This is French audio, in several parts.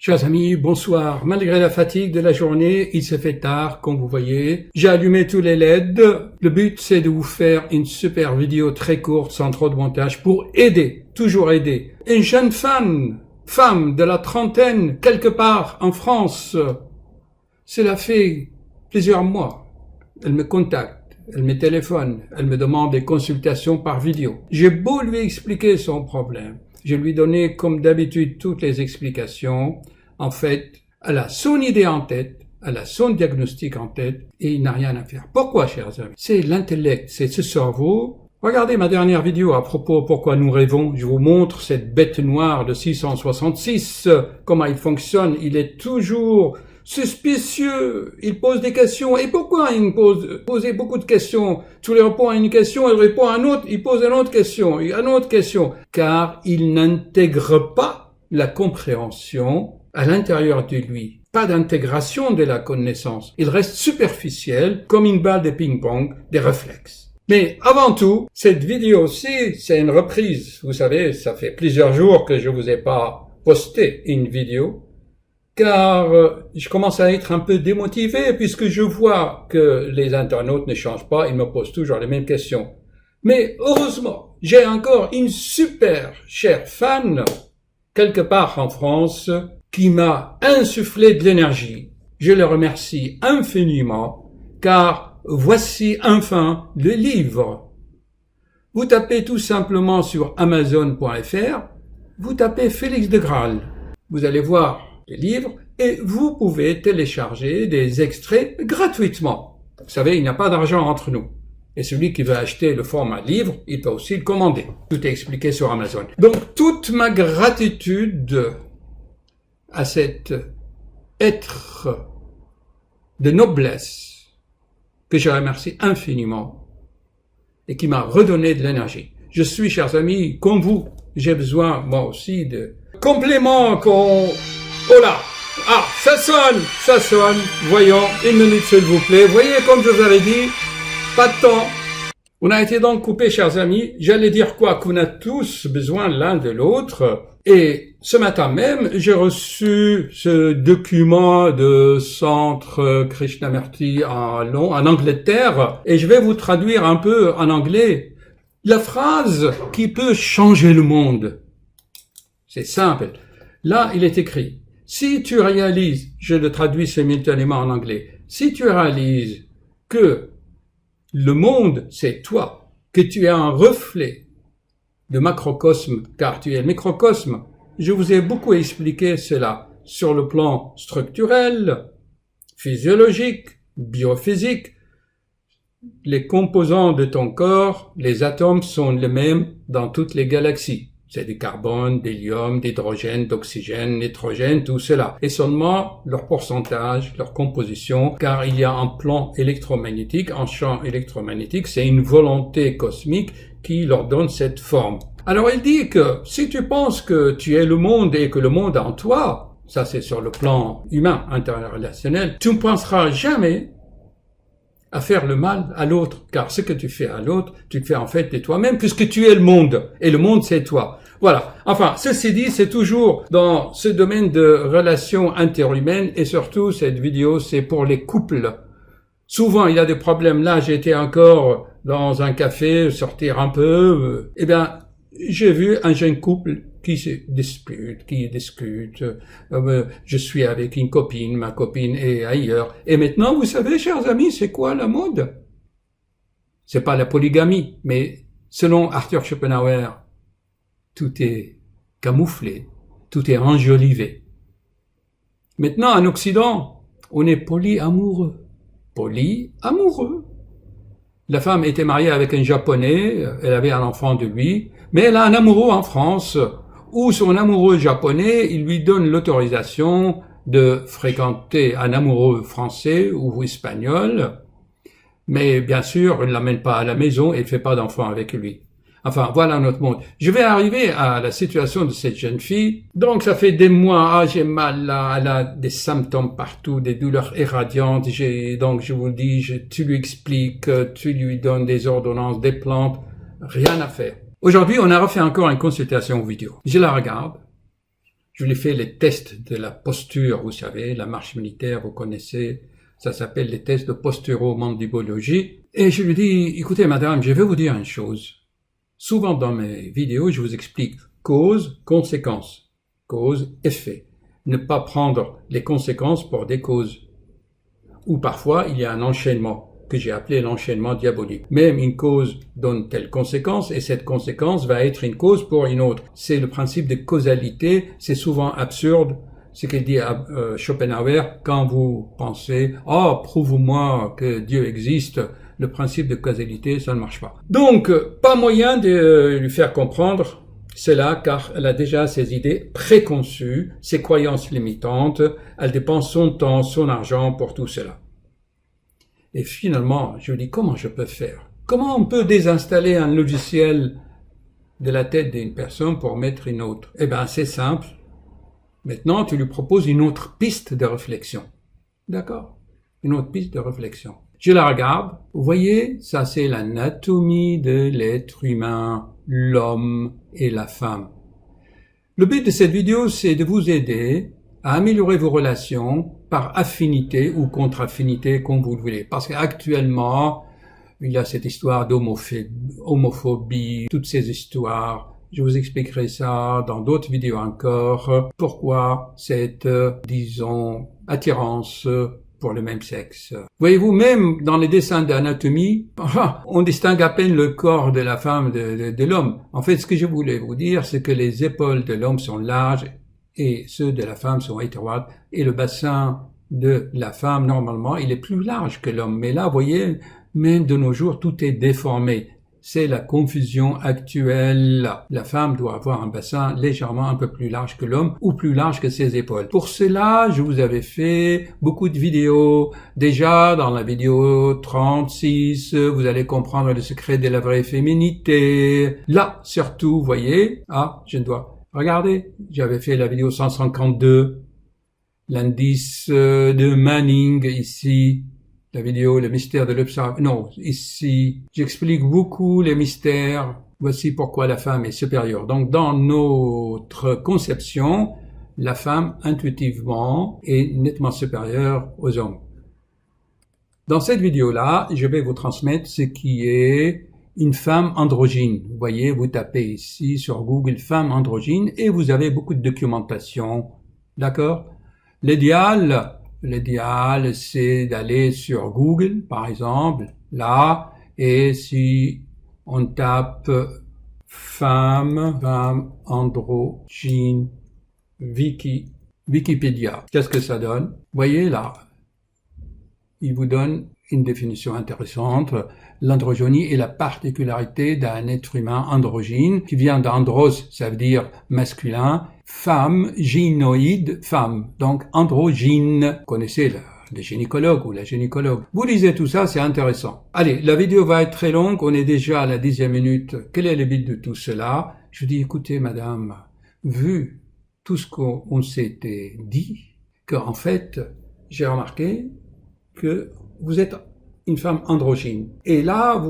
Chers amis, bonsoir. Malgré la fatigue de la journée, il se fait tard, comme vous voyez. J'ai allumé tous les LED. Le but, c'est de vous faire une super vidéo très courte, sans trop de montage, pour aider, toujours aider, une jeune femme de la trentaine, quelque part en France. Cela fait plusieurs mois. Elle me contacte, elle me téléphone, elle me demande des consultations par vidéo. J'ai beau lui expliquer son problème. Je lui donnais, comme d'habitude, toutes les explications. En fait, elle a son idée en tête, elle a son diagnostic en tête, et il n'a rien à faire. Pourquoi, chers amis? C'est l'intellect, c'est ce cerveau. Regardez ma dernière vidéo à propos pourquoi nous rêvons. Je vous montre cette bête noire de 666, comment il fonctionne. Il est toujours suspicieux, il pose des questions. Et pourquoi il pose beaucoup de questions? Tu lui réponds à une question, il répond à une autre, il pose une autre question, une autre question. Car il n'intègre pas la compréhension à l'intérieur de lui. Pas d'intégration de la connaissance. Il reste superficiel, comme une balle de ping-pong, des réflexes. Mais avant tout, cette vidéo-ci, c'est une reprise. Vous savez, ça fait plusieurs jours que je vous ai pas posté une vidéo. Car je commence à être un peu démotivé puisque je vois que les internautes ne changent pas, ils me posent toujours les mêmes questions. Mais heureusement, j'ai encore une super chère fan, quelque part en France, qui m'a insufflé de l'énergie. Je le remercie infiniment, car voici enfin le livre. Vous tapez tout simplement sur Amazon.fr, vous tapez Félix de Graal. Vous allez voir les livres et vous pouvez télécharger des extraits gratuitement. Vous savez, il n'y a pas d'argent entre nous. Et celui qui veut acheter le format livre, il peut aussi le commander. Tout est expliqué sur Amazon. Donc, toute ma gratitude à cet être de noblesse que je remercie infiniment et qui m'a redonné de l'énergie. Je suis, chers amis, comme vous, j'ai besoin, moi aussi, de compléments qu'on... Oh là! Ah, ça sonne. Voyons, une minute s'il vous plaît. Voyez, comme je vous avais dit, pas de temps. On a été donc coupés, chers amis. J'allais dire quoi? Qu'on a tous besoin l'un de l'autre. Et ce matin même, j'ai reçu ce document de Centre Krishnamurti en Angleterre. Et je vais vous traduire un peu en anglais la phrase qui peut changer le monde. C'est simple. Là, il est écrit. Si tu réalises, je le traduis simultanément en anglais, si tu réalises que le monde, c'est toi, que tu es un reflet de macrocosme, car tu es le microcosme, je vous ai beaucoup expliqué cela sur le plan structurel, physiologique, biophysique. Les composants de ton corps, les atomes sont les mêmes dans toutes les galaxies. C'est du carbone, d'hélium, d'hydrogène, d'oxygène, nitrogène, tout cela. Et seulement leur pourcentage, leur composition, car il y a un plan électromagnétique, un champ électromagnétique, c'est une volonté cosmique qui leur donne cette forme. Alors il dit que si tu penses que tu es le monde et que le monde est en toi, ça c'est sur le plan humain, interrelationnel, tu ne penseras jamais à faire le mal à l'autre, car ce que tu fais à l'autre, tu le fais en fait de toi-même, puisque tu es le monde, et le monde c'est toi. Voilà. Enfin, ceci dit, c'est toujours dans ce domaine de relations interhumaines, et surtout, cette vidéo, c'est pour les couples. Souvent, il y a des problèmes. Là, j'étais encore dans un café, sortir un peu, eh bien, j'ai vu un jeune couple qui se dispute, qui discute, je suis avec une copine, ma copine est ailleurs. Et maintenant, vous savez, chers amis, c'est quoi la mode? C'est pas la polygamie, mais selon Arthur Schopenhauer, tout est camouflé, tout est enjolivé. Maintenant, en Occident, on est polyamoureux. Polyamoureux. La femme était mariée avec un Japonais, elle avait un enfant de lui, mais elle a un amoureux en France, où son amoureux japonais, il lui donne l'autorisation de fréquenter un amoureux français ou espagnol, mais bien sûr, il ne l'amène pas à la maison et il ne fait pas d'enfant avec lui. Enfin, voilà notre monde. Je vais arriver à la situation de cette jeune fille. Donc, ça fait des mois, j'ai mal là, elle a des symptômes partout, des douleurs irradiantes. Donc, je vous le dis, tu lui expliques, tu lui donnes des ordonnances, des plantes, rien à faire. Aujourd'hui, on a refait encore une consultation vidéo. Je la regarde. Je lui ai fait les tests de la posture, vous savez, la marche militaire, vous connaissez, ça s'appelle les tests de posturomandibologie. Et je lui dis, écoutez madame, je vais vous dire une chose. Souvent dans mes vidéos, je vous explique cause, conséquence, cause, effet. Ne pas prendre les conséquences pour des causes. Ou parfois, il y a un enchaînement que j'ai appelé l'enchaînement diabolique. Même une cause donne telle conséquence et cette conséquence va être une cause pour une autre. C'est le principe de causalité, c'est souvent absurde. Ce qu'il dit à Schopenhauer, quand vous pensez « Oh, prouve-moi que Dieu existe », le principe de causalité, ça ne marche pas. Donc, pas moyen de lui faire comprendre cela, car elle a déjà ses idées préconçues, ses croyances limitantes, elle dépense son temps, son argent pour tout cela. Et finalement, je lui dis, comment je peux faire? Comment on peut désinstaller un logiciel de la tête d'une personne pour mettre une autre? Eh bien, c'est simple. Maintenant, tu lui proposes une autre piste de réflexion. D'accord? Une autre piste de réflexion. Je la regarde. Vous voyez, ça c'est l'anatomie de l'être humain, l'homme et la femme. Le but de cette vidéo, c'est de vous aider à améliorer vos relations par affinité ou contre-affinité, comme vous le voulez. Parce qu'actuellement, il y a cette histoire d'homophobie, toutes ces histoires. Je vous expliquerai ça dans d'autres vidéos encore. Pourquoi cette, disons, attirance pour le même sexe. Voyez-vous, même dans les dessins d'anatomie, on distingue à peine le corps de la femme de l'homme. En fait, ce que je voulais vous dire, c'est que les épaules de l'homme sont larges et ceux de la femme sont étroites. Et le bassin de la femme, normalement, il est plus large que l'homme. Mais là, vous voyez, même de nos jours, tout est déformé. C'est la confusion actuelle. La femme doit avoir un bassin légèrement un peu plus large que l'homme ou plus large que ses épaules. Pour cela, je vous avais fait beaucoup de vidéos. Déjà, dans la vidéo 36, vous allez comprendre le secret de la vraie féminité. Là, surtout, vous voyez, regardez, j'avais fait la vidéo 152, l'indice de Manning ici. La vidéo, le mystère de l'observation. Non, ici, j'explique beaucoup les mystères. Voici pourquoi la femme est supérieure. Donc, dans notre conception, la femme, intuitivement, est nettement supérieure aux hommes. Dans cette vidéo-là, je vais vous transmettre ce qui est une femme androgyne. Vous voyez, vous tapez ici sur Google femme androgyne et vous avez beaucoup de documentation. D'accord? L'idéal, c'est d'aller sur Google, par exemple, là, et si on tape femme androgyne, Wikipédia, qu'est-ce que ça donne? Vous voyez là, il vous donne une définition intéressante. L'androgynie est la particularité d'un être humain androgyne, qui vient d'andros, ça veut dire masculin, femme, gynoïde, femme, donc androgyne. Vous connaissez le gynécologue ou la gynécologue. Vous lisez tout ça, c'est intéressant. Allez, la vidéo va être très longue, on est déjà à la 10e minute. Quel est le but de tout cela? Je dis, écoutez madame, vu tout ce qu'on s'était dit, qu'en fait, j'ai remarqué que vous êtes une femme androgyne. Et là,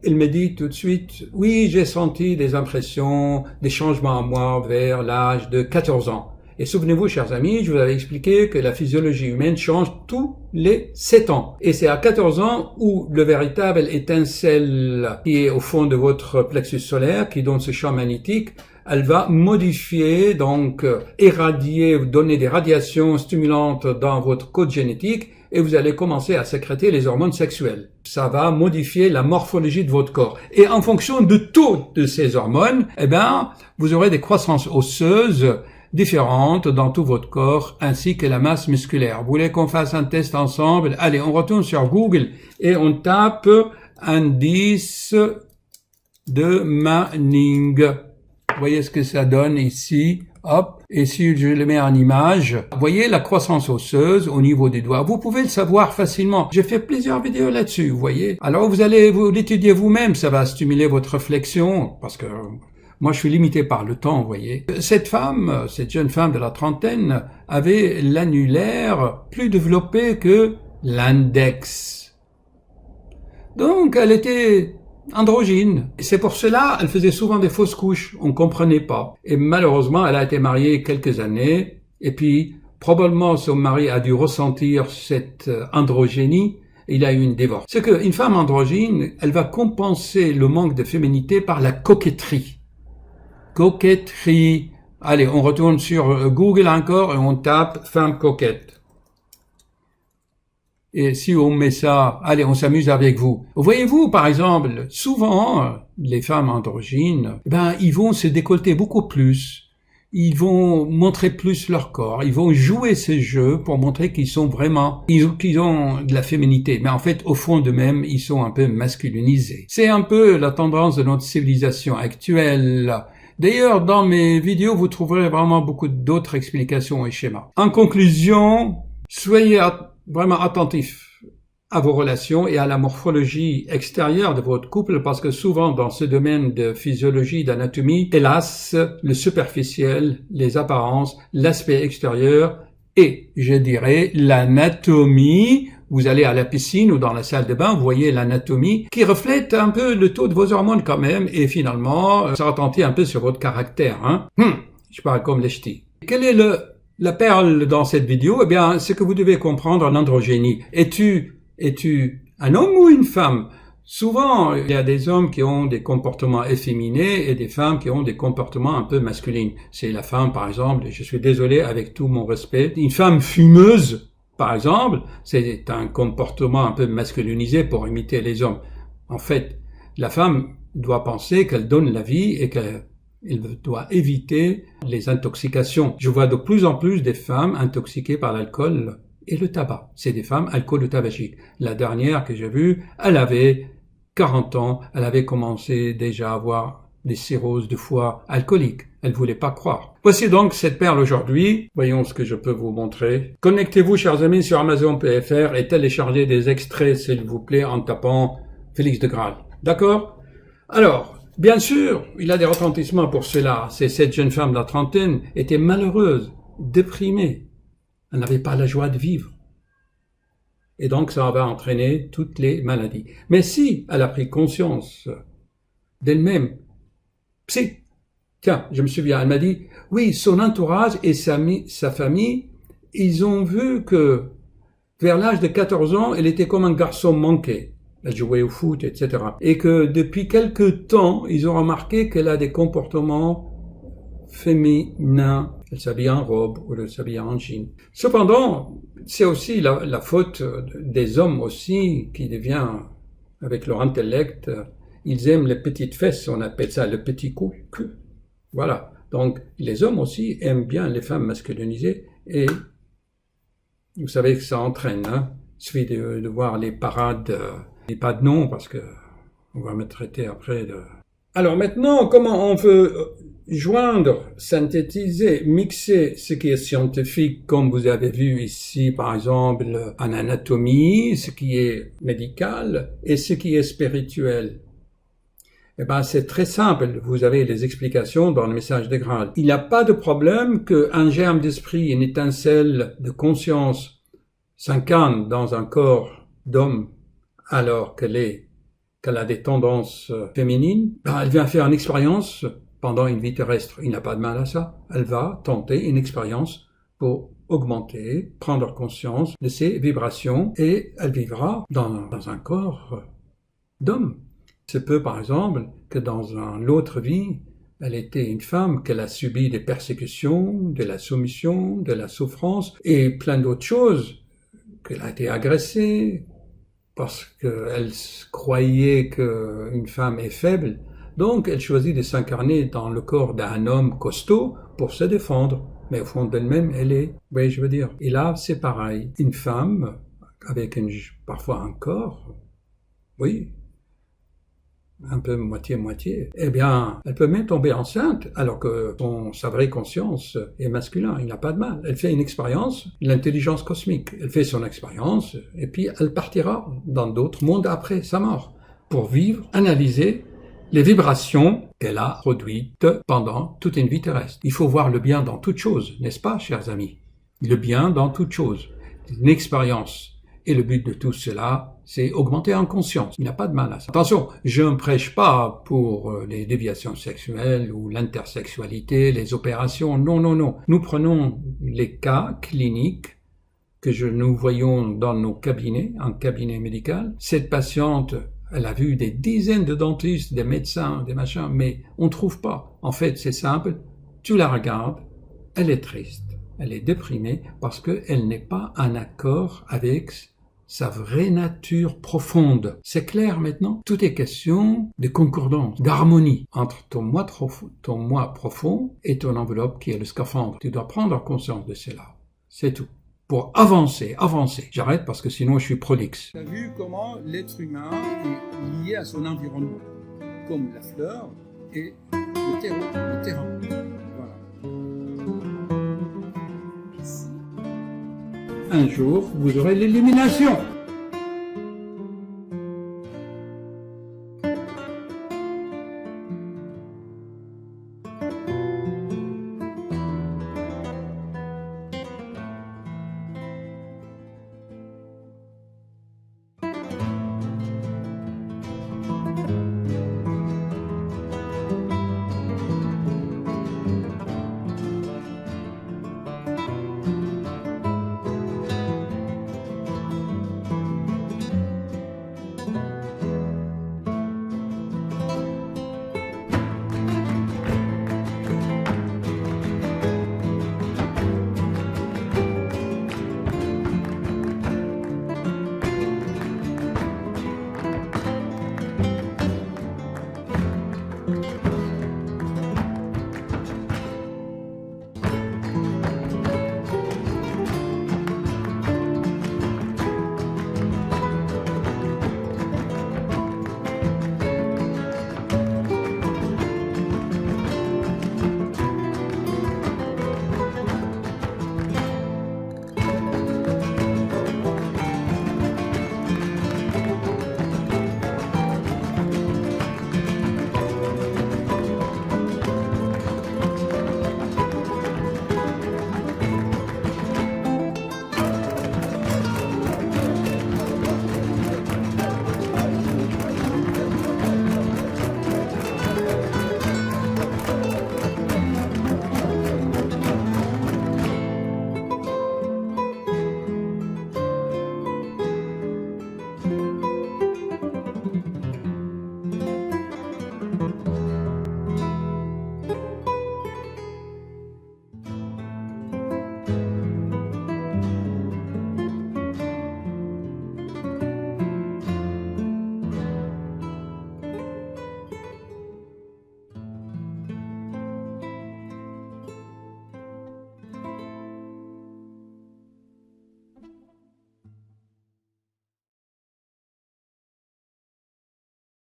elle me dit tout de suite, oui, j'ai senti des impressions, des changements en moi vers l'âge de 14 ans. Et souvenez-vous, chers amis, je vous avais expliqué que la physiologie humaine change tous les 7 ans. Et c'est à 14 ans où le véritable étincelle qui est au fond de votre plexus solaire, qui donne ce champ magnétique, elle va modifier, donc irradier, donner des radiations stimulantes dans votre code génétique et vous allez commencer à sécréter les hormones sexuelles. Ça va modifier la morphologie de votre corps. Et en fonction de toutes de ces hormones, vous aurez des croissances osseuses différentes dans tout votre corps ainsi que la masse musculaire. Vous voulez qu'on fasse un test ensemble? Allez, on retourne sur Google et on tape indice de Manning. Vous voyez ce que ça donne ici, hop, et si je le mets en image, vous voyez la croissance osseuse au niveau des doigts. Vous pouvez le savoir facilement. J'ai fait plusieurs vidéos là-dessus, vous voyez. Alors vous allez vous l'étudier vous-même, ça va stimuler votre réflexion, parce que moi je suis limité par le temps, vous voyez. Cette jeune femme de la trentaine, avait l'annulaire plus développé que l'index. Donc elle était androgyne. Et c'est pour cela, elle faisait souvent des fausses couches. On comprenait pas. Et malheureusement, elle a été mariée quelques années. Et puis, probablement, son mari a dû ressentir cette androgénie. Et il a eu une divorce. C'est qu'une femme androgyne, elle va compenser le manque de féminité par la coquetterie. Coquetterie. Allez, on retourne sur Google encore et on tape femme coquette. Et si on met ça, allez, on s'amuse avec vous. Voyez-vous, par exemple, souvent, les femmes androgynes, ils vont se décolleter beaucoup plus. Ils vont montrer plus leur corps. Ils vont jouer ces jeux pour montrer qu'ils sont vraiment, qu'ils ont de la féminité. Mais en fait, au fond d'eux-mêmes, ils sont un peu masculinisés. C'est un peu la tendance de notre civilisation actuelle. D'ailleurs, dans mes vidéos, vous trouverez vraiment beaucoup d'autres explications et schémas. En conclusion, soyez vraiment attentifs à vos relations et à la morphologie extérieure de votre couple, parce que souvent dans ce domaine de physiologie, d'anatomie, hélas, le superficiel, les apparences, l'aspect extérieur et, je dirais, l'anatomie. Vous allez à la piscine ou dans la salle de bain, vous voyez l'anatomie qui reflète un peu le taux de vos hormones quand même, et finalement, ça retentit un peu sur votre caractère. Je parle comme les ch'tis. Quelle est la perle dans cette vidéo? Eh bien, c'est que vous devez comprendre en androgénie. Es-tu un homme ou une femme? Souvent, il y a des hommes qui ont des comportements efféminés et des femmes qui ont des comportements un peu masculins. C'est la femme, par exemple, je suis désolé avec tout mon respect, une femme fumeuse, par exemple, c'est un comportement un peu masculinisé pour imiter les hommes. En fait, la femme doit penser qu'elle donne la vie et qu'elle doit éviter les intoxications. Je vois de plus en plus des femmes intoxiquées par l'alcool et le tabac. C'est des femmes alcoolo-tabagiques. La dernière que j'ai vue, elle avait 40 ans, elle avait commencé déjà à avoir des cirrhoses de foie alcooliques. Elle voulait pas croire. Voici donc cette perle aujourd'hui. Voyons ce que je peux vous montrer. Connectez-vous, chers amis, sur Amazon.fr et téléchargez des extraits, s'il vous plaît, en tapant Félix de Graal. D'accord? Alors, bien sûr, il a des retentissements pour cela. Cette jeune femme de la trentaine était malheureuse, déprimée. Elle n'avait pas la joie de vivre. Et donc, ça va entraîner toutes les maladies. Mais si elle a pris conscience d'elle-même, tiens, je me souviens, elle m'a dit, oui, son entourage et sa famille, ils ont vu que vers l'âge de 14 ans, elle était comme un garçon manqué. Elle jouait au foot, etc. Et que depuis quelque temps, ils ont remarqué qu'elle a des comportements féminins. Elle s'habille en robe ou elle s'habille en jean. Cependant, c'est aussi la faute des hommes aussi qui devient, avec leur intellect, ils aiment les petites fesses, on appelle ça le petit cul. Voilà. Donc, les hommes aussi aiment bien les femmes masculinisées et vous savez que ça entraîne, Il suffit de voir les parades, pas de nom parce que on va me traiter après de... Alors maintenant, comment on veut joindre, synthétiser, mixer ce qui est scientifique, comme vous avez vu ici, par exemple, en anatomie, ce qui est médical et ce qui est spirituel. Eh ben, c'est très simple. Vous avez les explications dans le message de Graal. Il n'y a pas de problème qu'un germe d'esprit, une étincelle de conscience s'incarne dans un corps d'homme alors qu'elle a des tendances féminines. Ben, elle vient faire une expérience pendant une vie terrestre. Il n'y a pas de mal à ça. Elle va tenter une expérience pour augmenter, prendre conscience de ses vibrations et elle vivra dans un corps d'homme. C'est peu, par exemple, que dans une autre vie, elle était une femme, qu'elle a subi des persécutions, de la soumission, de la souffrance et plein d'autres choses, qu'elle a été agressée parce qu'elle croyait qu'une femme est faible. Donc, elle choisit de s'incarner dans le corps d'un homme costaud pour se défendre. Mais au fond d'elle-même, elle est, oui, je veux dire. Et là, c'est pareil. Une femme avec parfois un corps, oui, un peu moitié-moitié, eh bien, elle peut même tomber enceinte, alors que sa vraie conscience est masculin. Il n'y a pas de mal. Elle fait une expérience, l'intelligence cosmique. Elle fait son expérience, et puis elle partira dans d'autres mondes après sa mort, pour vivre, analyser les vibrations qu'elle a produites pendant toute une vie terrestre. Il faut voir le bien dans toute chose, n'est-ce pas, chers amis? Le bien dans toute chose. Une expérience Et le but de tout cela, c'est augmenter en conscience. Il n'y a pas de mal à ça. Attention, je ne prêche pas pour les déviations sexuelles ou l'intersexualité, les opérations. Non, non, non. Nous prenons les cas cliniques que nous voyons dans nos cabinets, en cabinet médical. Cette patiente, elle a vu des dizaines de dentistes, des médecins, des machins, mais on ne trouve pas. En fait, c'est simple. Tu la regardes, elle est triste, elle est déprimée parce qu'elle n'est pas en accord avec sa vraie nature profonde. C'est clair maintenant? Tout est question de concordance, d'harmonie entre ton moi profond et ton enveloppe qui est le scaphandre. Tu dois prendre conscience de cela. C'est tout. Pour avancer. J'arrête parce que sinon je suis prolixe. Tu as vu comment l'être humain est lié à son environnement, comme la fleur et le terrain. Un jour, vous aurez l'illumination.